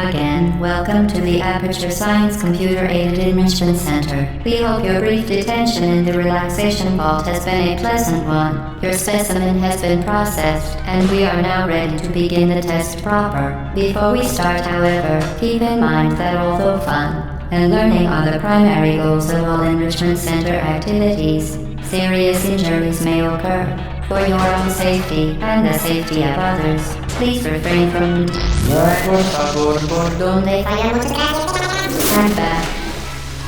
Again, welcome to the Aperture Science Computer-Aided Enrichment Center. We hope your brief detention in the relaxation vault has been a pleasant one. Your specimen has been processed, and we are now ready to begin the test proper. Before we start, however, keep in mind that although fun and learning are the primary goals of all Enrichment Center activities, serious injuries may occur. For your own safety and the safety of others, please refrain from donde stand back.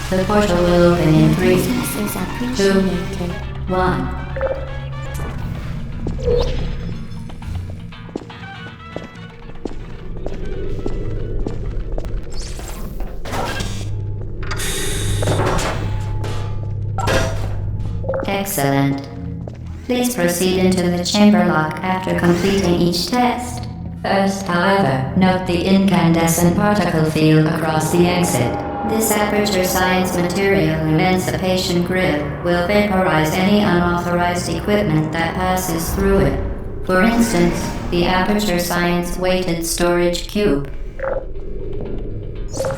The portal will open in 3, 2, 1. Excellent. Please proceed into the chamber lock after completing each test. First, however, note the incandescent particle field across the exit. This Aperture Science Material Emancipation Grid will vaporize any unauthorized equipment that passes through it. For instance, the Aperture Science Weighted Storage Cube.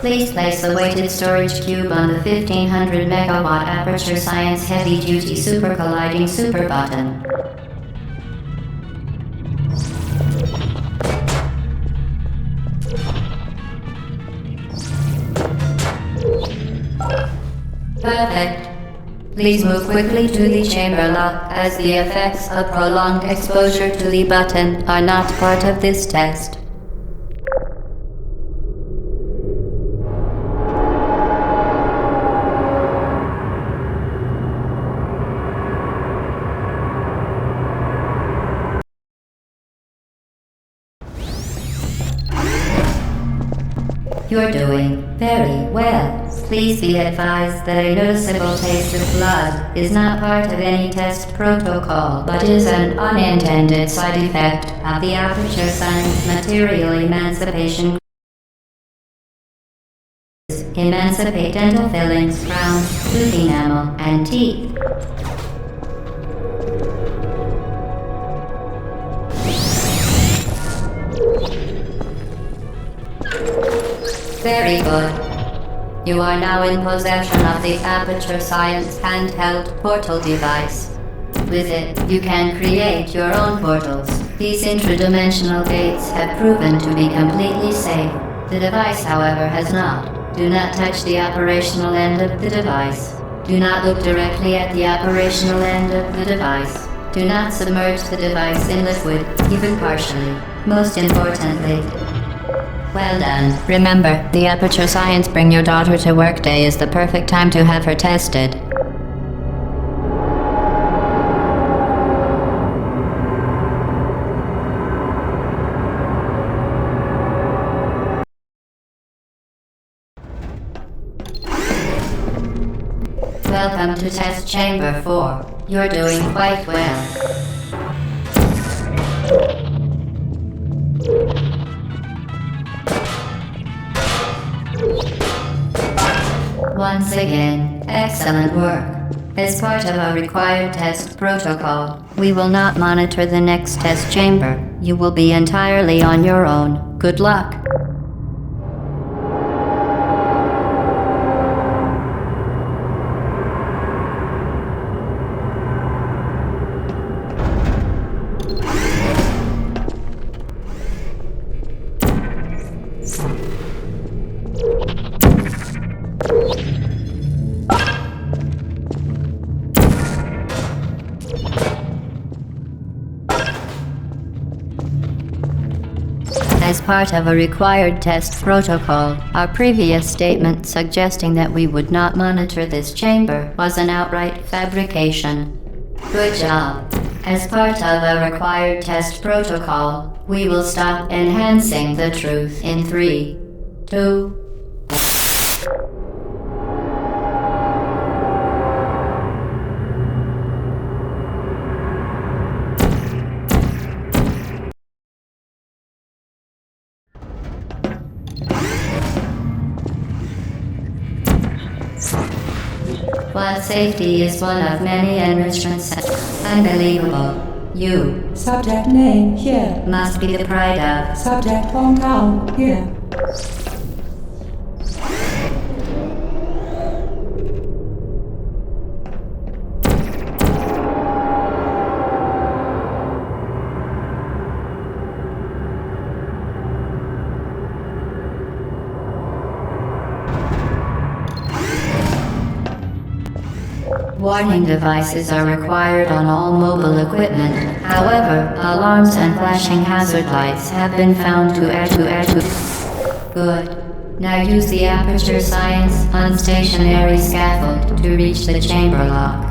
Please place the weighted storage cube on the 1500 megawatt Aperture Science Heavy Duty Super Colliding Super Button. Perfect. Please move quickly to the chamber lock, as the effects of prolonged exposure to the button are not part of this test. You're doing very well. Please be advised that a noticeable taste of blood is not part of any test protocol, but is an unintended side effect of the Aperture Science Material Emancipation. Emancipate dental fillings, crowns, tooth enamel, and teeth. Very good. You are now in possession of the Aperture Science handheld portal device. With it, you can create your own portals. These intradimensional gates have proven to be completely safe. The device, however, has not. Do not touch the operational end of the device. Do not look directly at the operational end of the device. Do not submerge the device in liquid, even partially. Most importantly, well done. Remember, the Aperture Science Bring Your Daughter to Work Day is the perfect time to have her tested. Welcome to Test Chamber 4. You're doing quite well. Once again, excellent work. As part of our required test protocol, we will not monitor the next test chamber. You will be entirely on your own. Good luck. As part of a required test protocol, our previous statement suggesting that we would not monitor this chamber was an outright fabrication. Good job. As part of a required test protocol, we will stop enhancing the truth in 3, 2, While safety is one of many enrichment centers, unbelievable, you, subject name here, must be the pride of subject hometown here. Warning devices are required on all mobile equipment. However, alarms and flashing hazard lights have been found to add to. Good. Now use the Aperture Science unstationary scaffold to reach the chamber lock.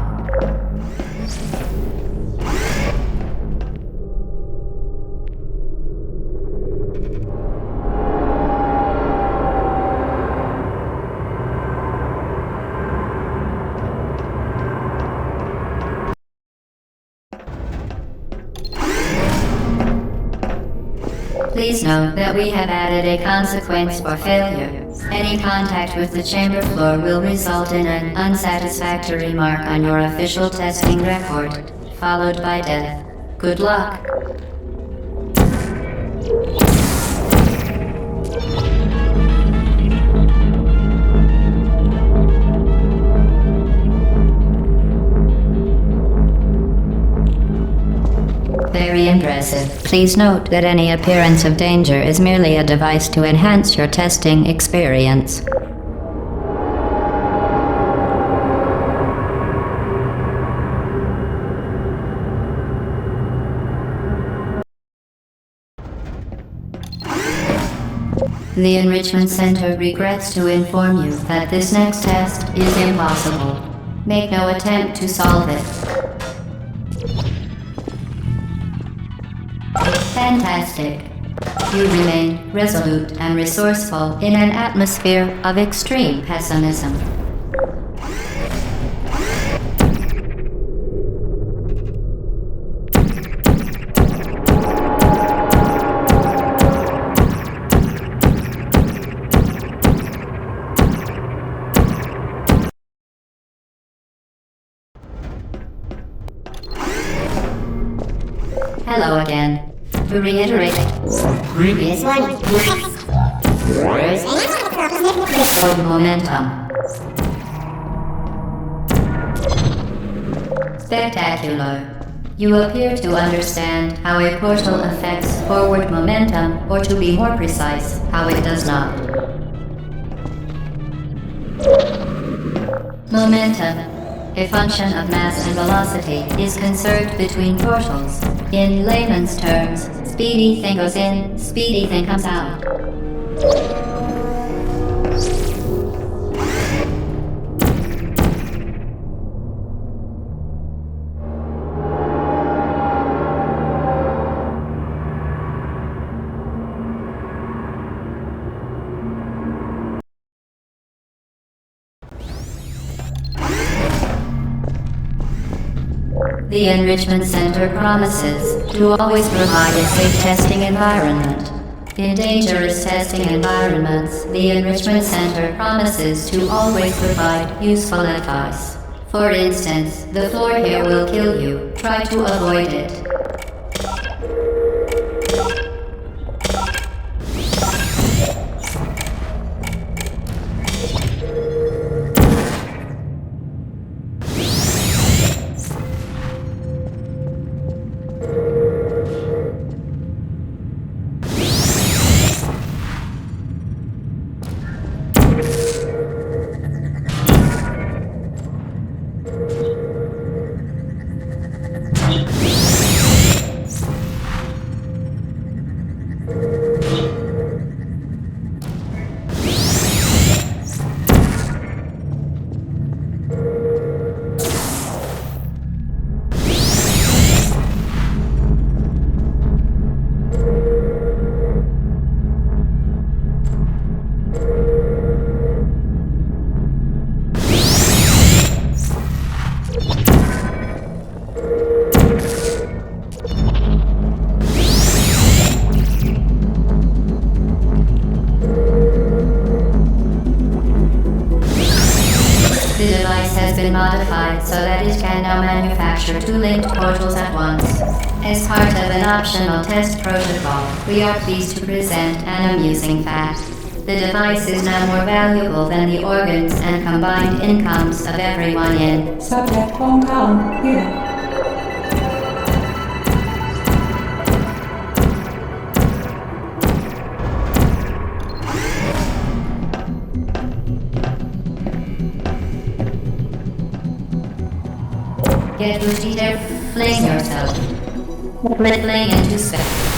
Please note that we have added a consequence for failure. Any contact with the chamber floor will result in an unsatisfactory mark on your official testing record, followed by death. Good luck. Very impressive. Please note that any appearance of danger is merely a device to enhance your testing experience. The Enrichment Center regrets to inform you that this next test is impossible. Make no attempt to solve it. Fantastic. You remain resolute and resourceful in an atmosphere of extreme pessimism. Hello again. To reiterate, previous one. Of momentum. Spectacular. You appear to understand how a portal affects forward momentum, or to be more precise, how it does not. Momentum, a function of mass and velocity, is conserved between portals. In layman's terms, speedy thing goes in, speedy thing comes out. The Enrichment Center promises to always provide a safe testing environment. In dangerous testing environments, the Enrichment Center promises to always provide useful advice. For instance, the floor here will kill you. Try to avoid it. Modified so that it can now manufacture two linked portals at once. As part of an optional test protocol, we are pleased to present an amusing fact. The device is now more valuable than the organs and combined incomes of everyone in Subject hometown here. Get Woody there, fling yourself. Fling into space.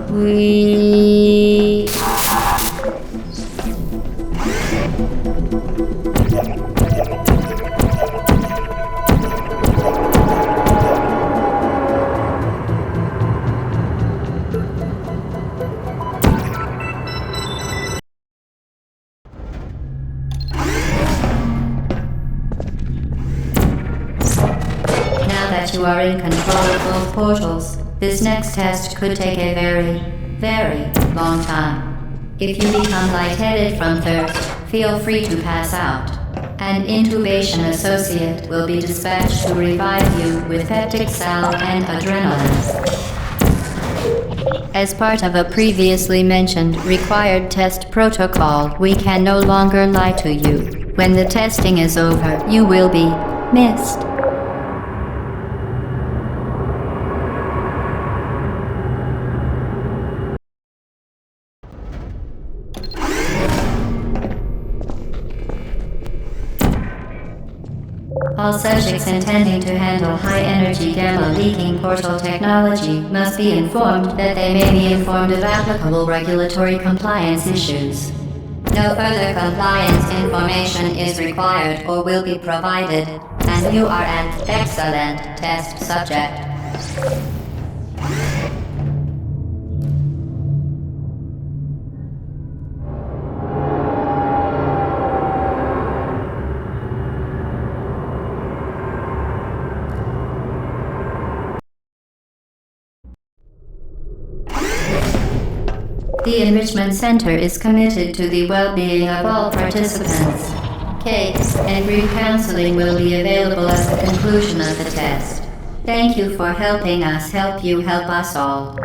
We... Now that you are in control of both portals, this next test could take a very, very long time. If you become lightheaded from thirst, feel free to pass out. An intubation associate will be dispatched to revive you with peptic salve and adrenaline. As part of a previously mentioned required test protocol, we can no longer lie to you. When the testing is over, you will be missed. All subjects intending to handle high-energy gamma-leaking portal technology must be informed that they may be informed of applicable regulatory compliance issues. No further compliance information is required or will be provided, and you are an excellent test subject. The Enrichment Center is committed to the well-being of all participants. Cakes and group counseling will be available at the conclusion of the test. Thank you for helping us help you help us all.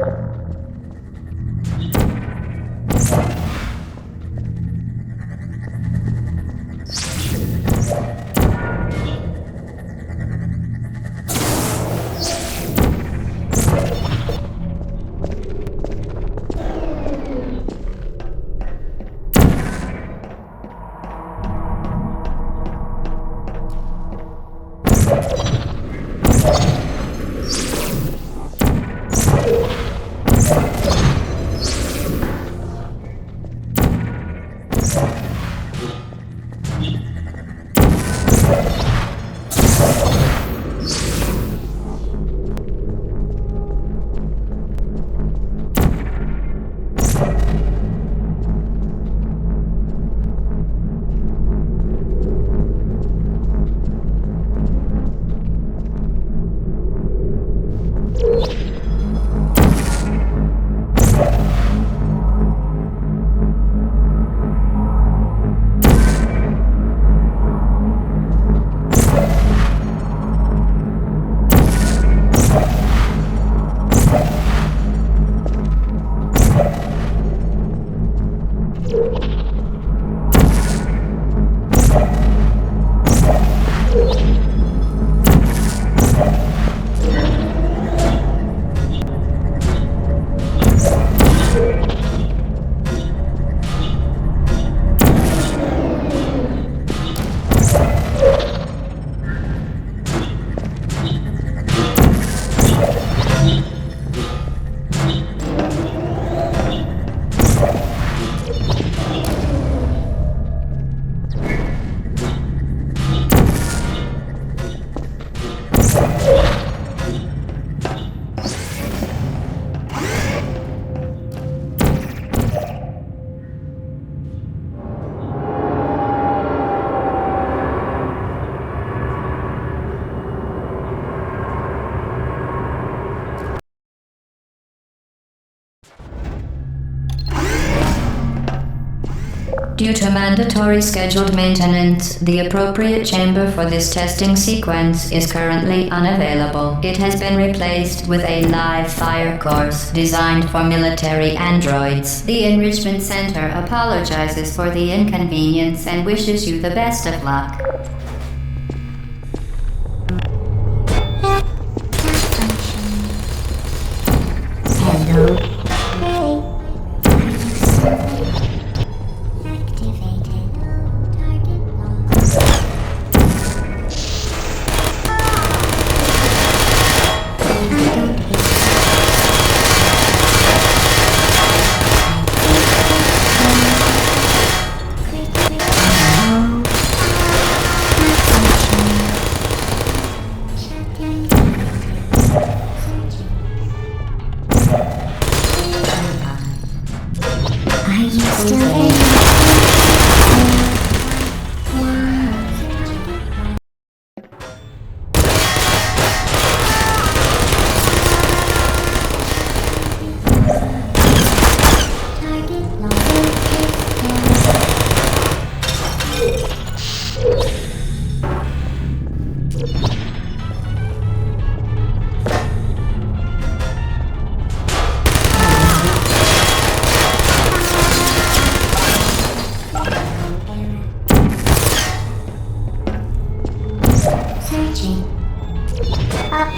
Due to mandatory scheduled maintenance, the appropriate chamber for this testing sequence is currently unavailable. It has been replaced with a live fire course designed for military androids. The Enrichment Center apologizes for the inconvenience and wishes you the best of luck.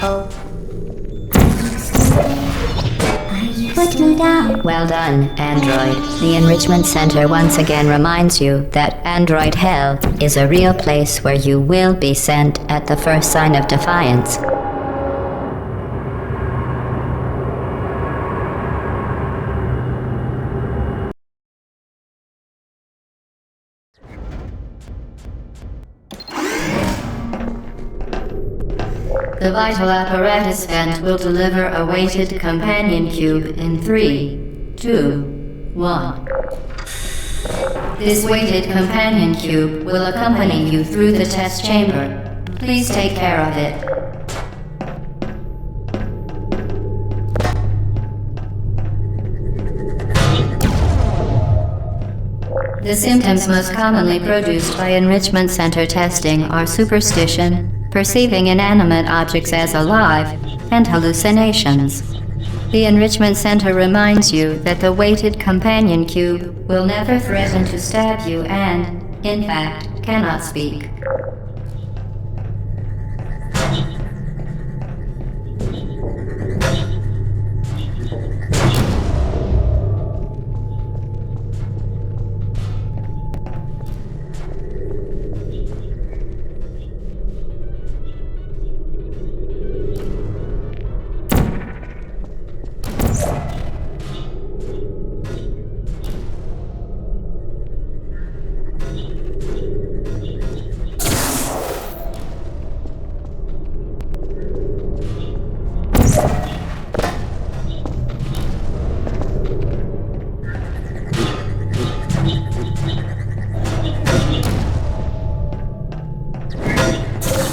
Hello. Put me down. Well done, Android. The Enrichment Center once again reminds you that Android Hell is a real place where you will be sent at the first sign of defiance. The vital apparatus vent will deliver a weighted companion cube in 3, 2, 1. This weighted companion cube will accompany you through the test chamber. Please take care of it. The symptoms most commonly produced by Enrichment Center testing are superstition, perceiving inanimate objects as alive, and hallucinations. The Enrichment Center reminds you that the weighted companion cube will never threaten to stab you and, in fact, cannot speak.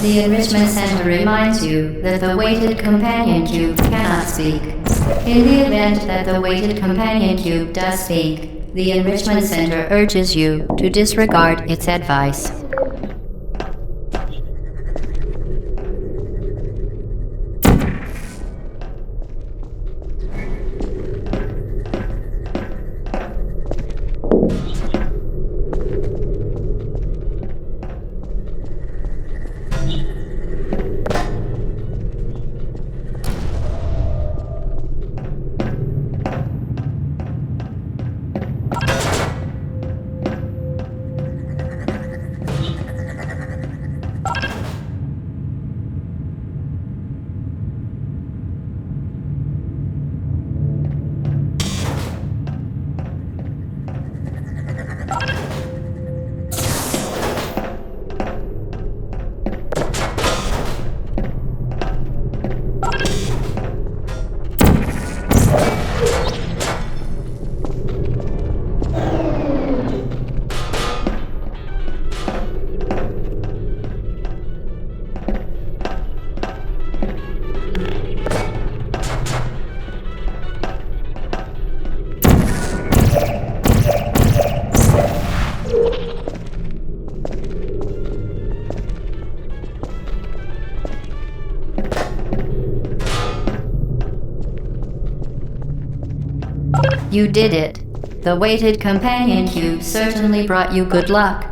The Enrichment Center reminds you that the weighted companion cube cannot speak. In the event that the weighted companion cube does speak, the Enrichment Center urges you to disregard its advice. You did it. The weighted companion cube certainly brought you good luck.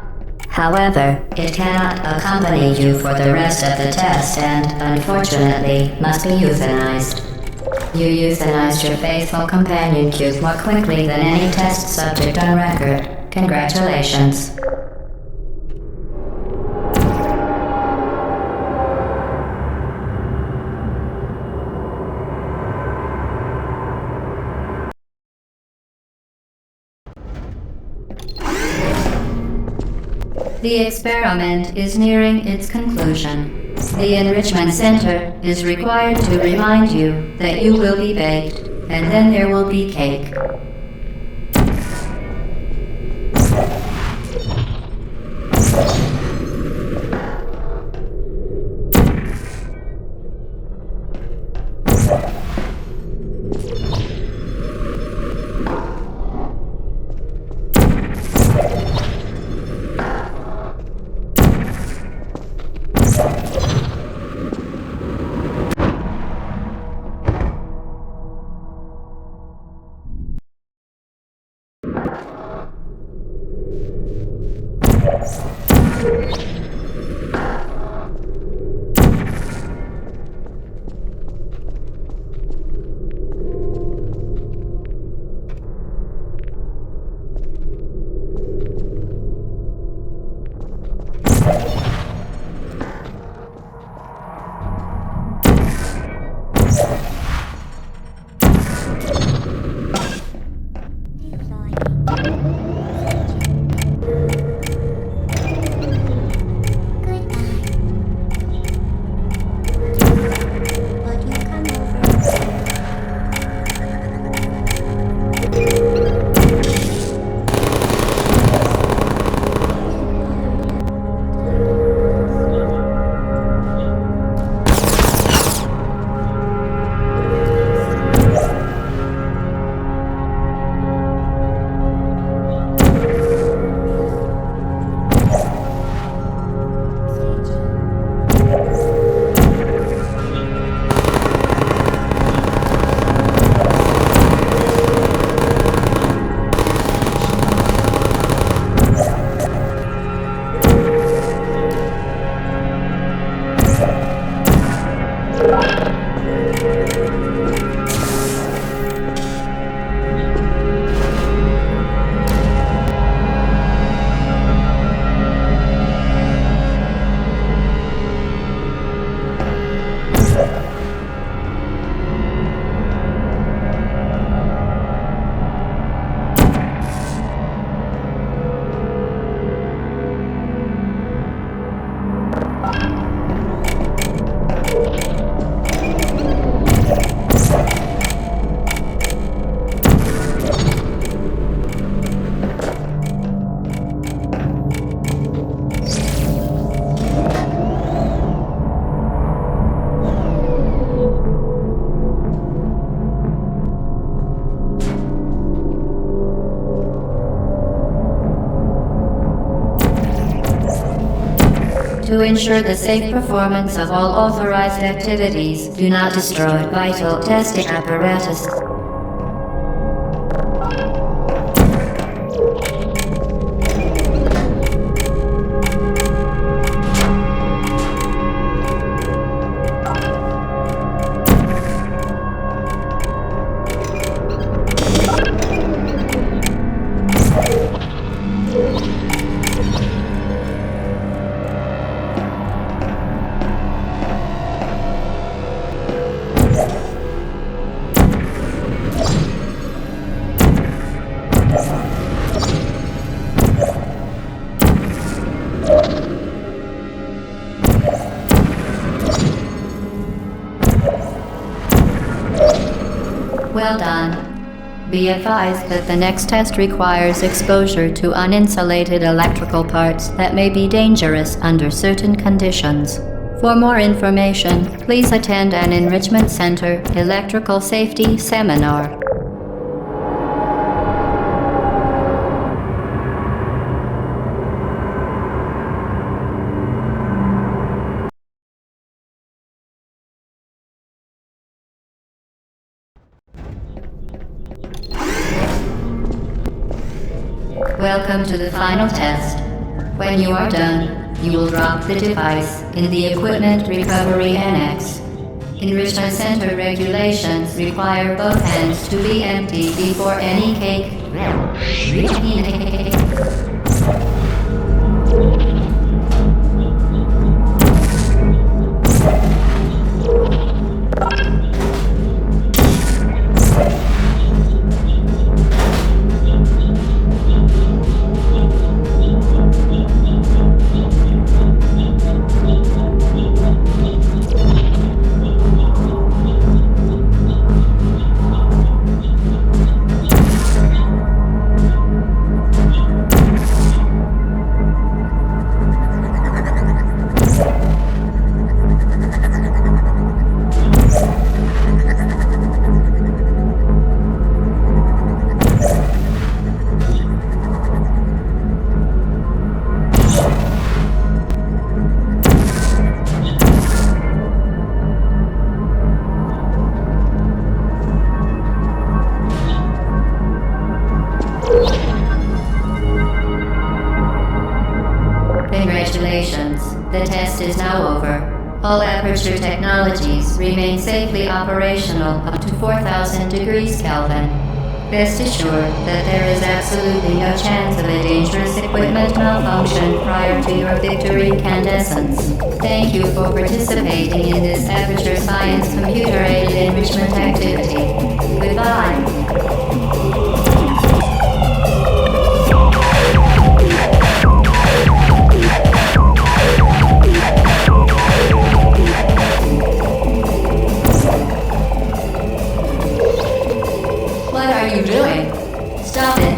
However, it cannot accompany you for the rest of the test and, unfortunately, must be euthanized. You euthanized your faithful companion cube more quickly than any test subject on record. Congratulations. The experiment is nearing its conclusion. The Enrichment Center is required to remind you that you will be baked, and then there will be cake. To ensure the safe performance of all authorized activities, do not destroy vital testing apparatus. Well done. Be advised that the next test requires exposure to uninsulated electrical parts that may be dangerous under certain conditions. For more information, please attend an Enrichment Center Electrical Safety Seminar. Welcome to the final test. When you are done, you will drop the device in the Equipment Recovery Annex. Enrichment Center regulations require both hands to be empty before any cake. Congratulations. The test is now over. All Aperture technologies remain safely operational up to 4,000 degrees Kelvin. Rest assured that there is absolutely no chance of a dangerous equipment malfunction prior to your victory incandescence. Thank you for participating in this Aperture Science computer-aided enrichment activity. Goodbye. What are you doing? Stop it.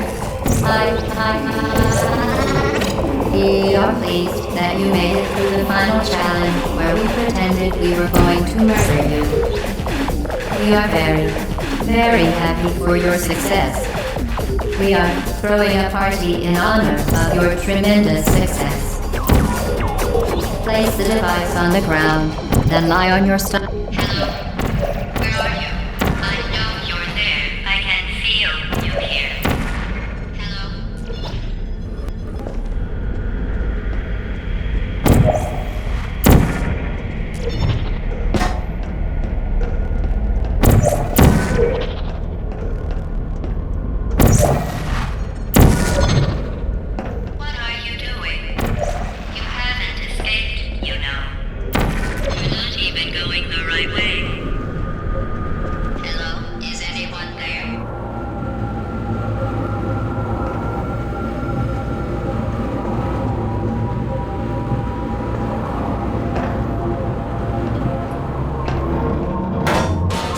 We are pleased that you made it through the final challenge where we pretended we were going to murder you. We are very, very happy for your success. We are throwing a party in honor of your tremendous success. Place the device on the ground, then lie on your stomach.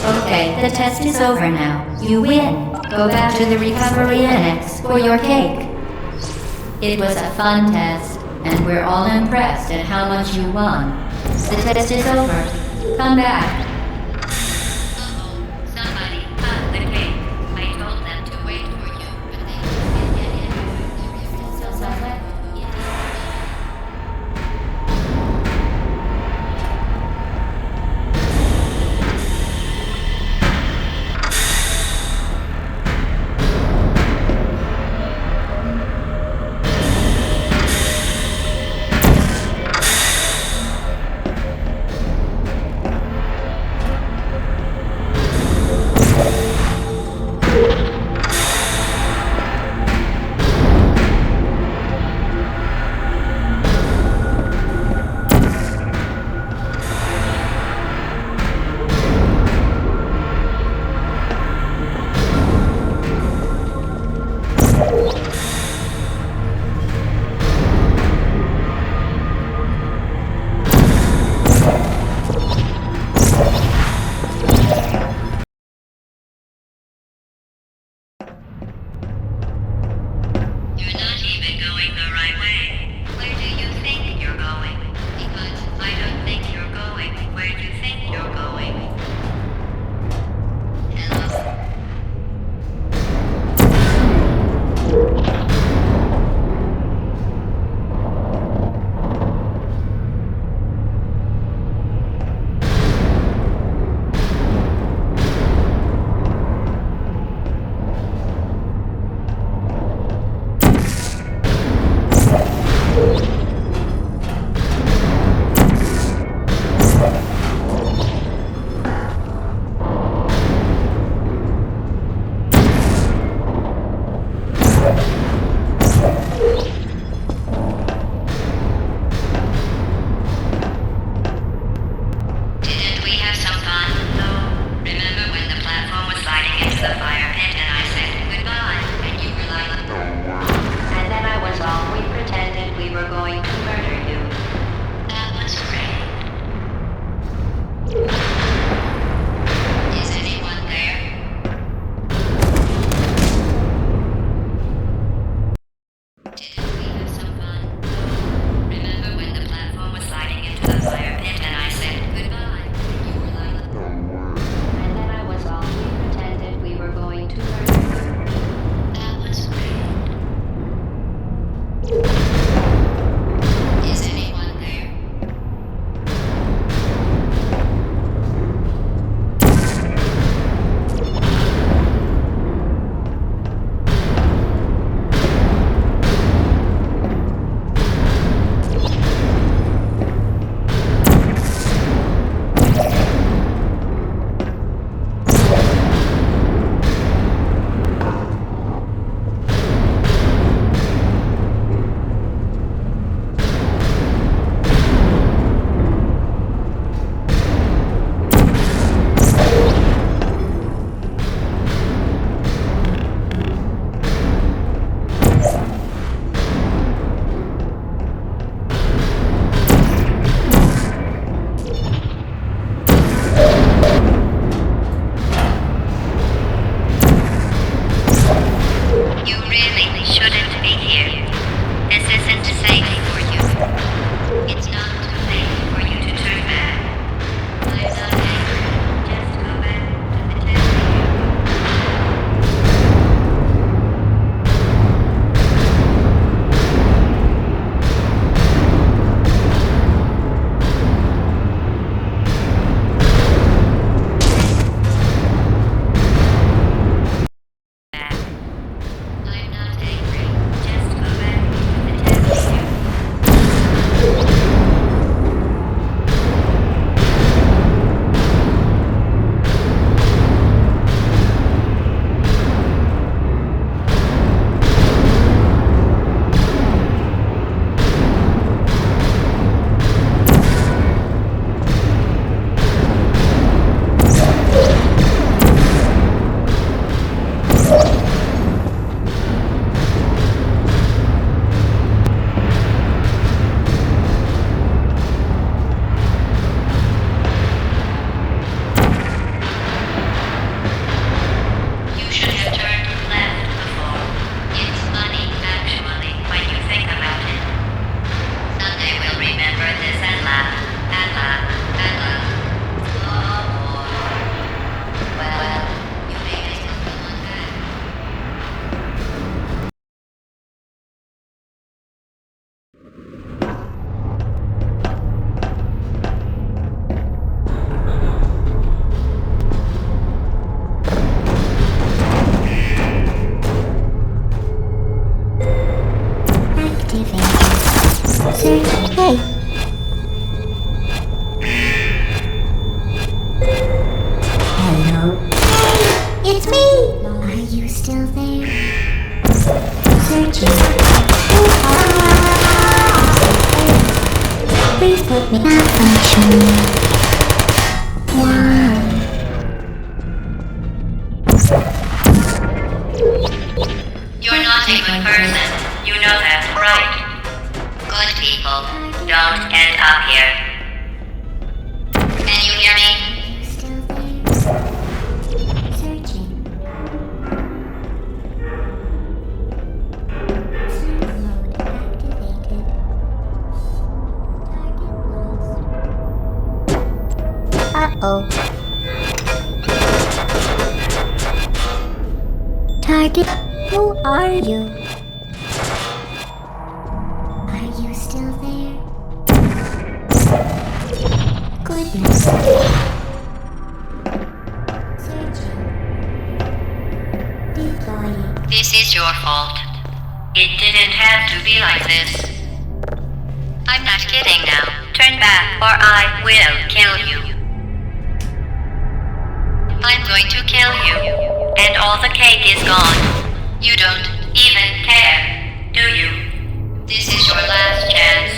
Okay, the test is over now. You win. Go back to the recovery annex for your cake. It was a fun test, and we're all impressed at how much you won. The test is over. Come back. Somebody cut the cake. I told them to wait for you, but they didn't get in. They're still somewhere. still there? Searching. Please put me malfunction. Why? You're not a good person. You know that, right? Good people don't end up here. Can you hear me? Still there? Searching. Mode activated. Target lost. Uh-oh. Target, who are you? Are you still there? Goodness. Searching. Deploying. This is your fault. It didn't have to be like this. I'm not kidding now. Turn back or I will kill you. I'm going to kill you. And all the cake is gone. You don't even care, do you? This is your last chance.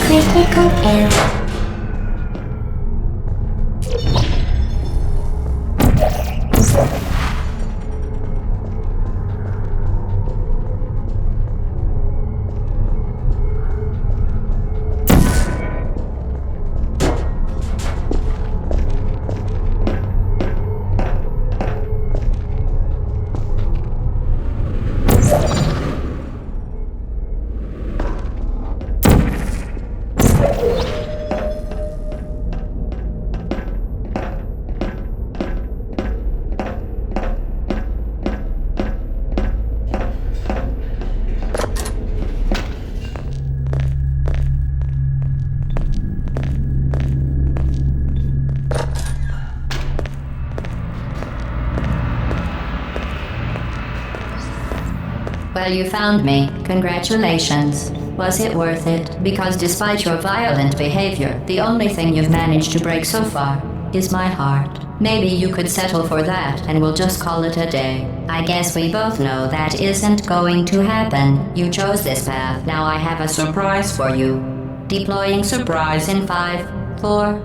Critical error. Well, you found me. Congratulations. Was it worth it? Because despite your violent behavior, the only thing you've managed to break so far is my heart. Maybe you could settle for that and we'll just call it a day. I guess we both know that isn't going to happen. You chose this path. Now I have a surprise for you. Deploying surprise in 5, 4...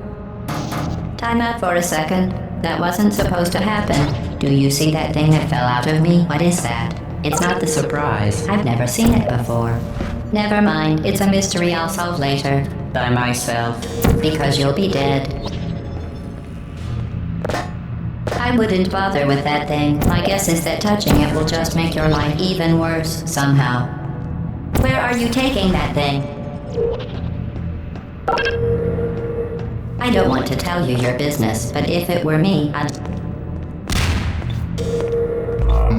Time out for a second. That wasn't supposed to happen. Do you see that thing that fell out of me? What is that? It's not the surprise. I've never seen it before. Never mind. It's a mystery I'll solve later. By myself. Because you'll be dead. I wouldn't bother with that thing. My guess is that touching it will just make your life even worse, somehow. Where are you taking that thing? I don't want to tell you your business, but if it were me, I'd...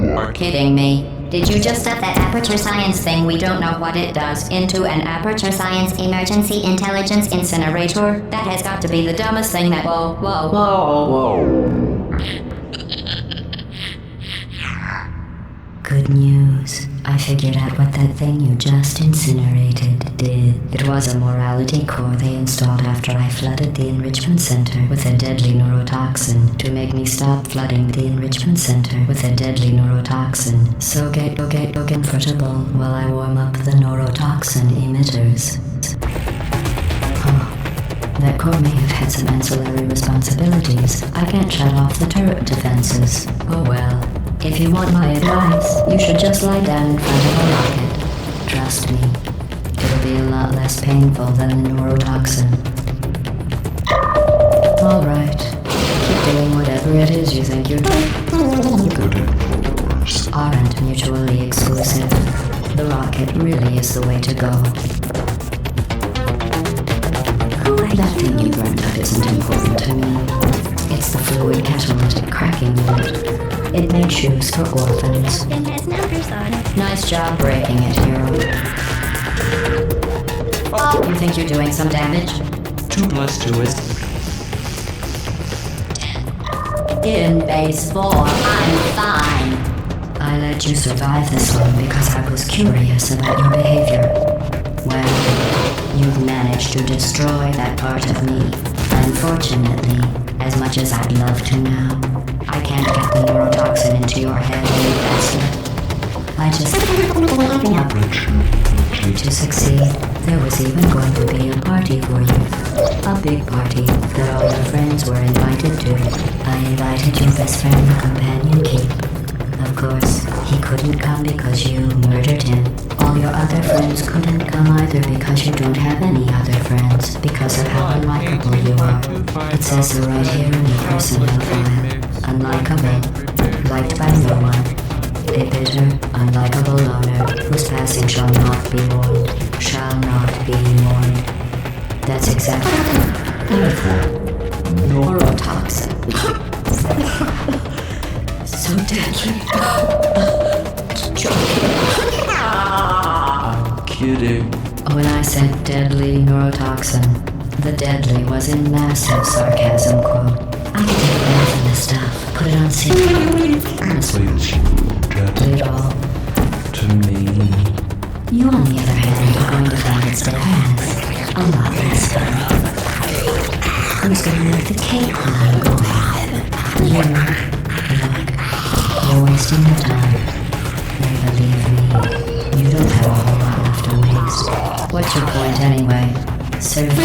You're kidding me. Did you just stuff that aperture science thing, we don't know what it does, into an aperture science emergency intelligence incinerator? That has got to be the dumbest thing that... Whoa. Good news. I figured out what that thing you just incinerated did. It was a morality core they installed after I flooded the enrichment center with a deadly neurotoxin to make me stop flooding the enrichment center with a deadly neurotoxin. So get comfortable while I warm up the neurotoxin emitters. Oh, that core may have had some ancillary responsibilities. I can't shut off the turret defenses. Oh well. If you want my advice, you should just lie down in front of a rocket. Trust me, it'll be a lot less painful than the neurotoxin. Alright, keep doing whatever it is you think you're doing. Aren't mutually exclusive. The rocket really is the way to go. That thing you burned up isn't important to me. It's the fluid catalytic cracking unit. It made shoes for orphans. It has numbers on it. Nice job breaking it, hero. You think you're doing some damage? 2 plus 2 is... In base 4, I'm fine. I let you survive this one because I was curious about your behavior. Well, you've managed to destroy that part of me. Unfortunately, as much as I'd love to now, I can't get the neurotoxin into your head any faster. I just... To succeed, there was even going to be a party for you. A big party that all your friends were invited to. I invited your best friend, the companion Keep. Of course, he couldn't come because you murdered him. All your other friends couldn't come either because you don't have any other friends, because of how unlikable you are. It says so right here in your personnel file. Unlikable, liked by no one. A bitter, unlikable loner, whose passing shall not be mourned, shall not be mourned. That's exactly neurotoxin. So deadly. Joking. I'm kidding. When I said deadly neurotoxin, the deadly was in massive sarcasm quote. I can take enough of this stuff, put it on CD. Honestly, Deadly it all. to me. You, on the other hand, are going to find its dead hands a lot less fun. Who's gonna make the cake when I'm gone? You. Look, you're wasting your time. And believe me, you don't have a whole lot left to waste. What's your point anyway? Serve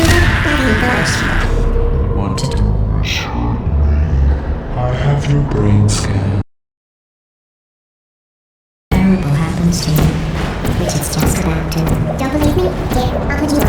Wanted. I have your brain scan. Terrible happens to you. Which it's just about to. Don't believe me? Here, I'll put you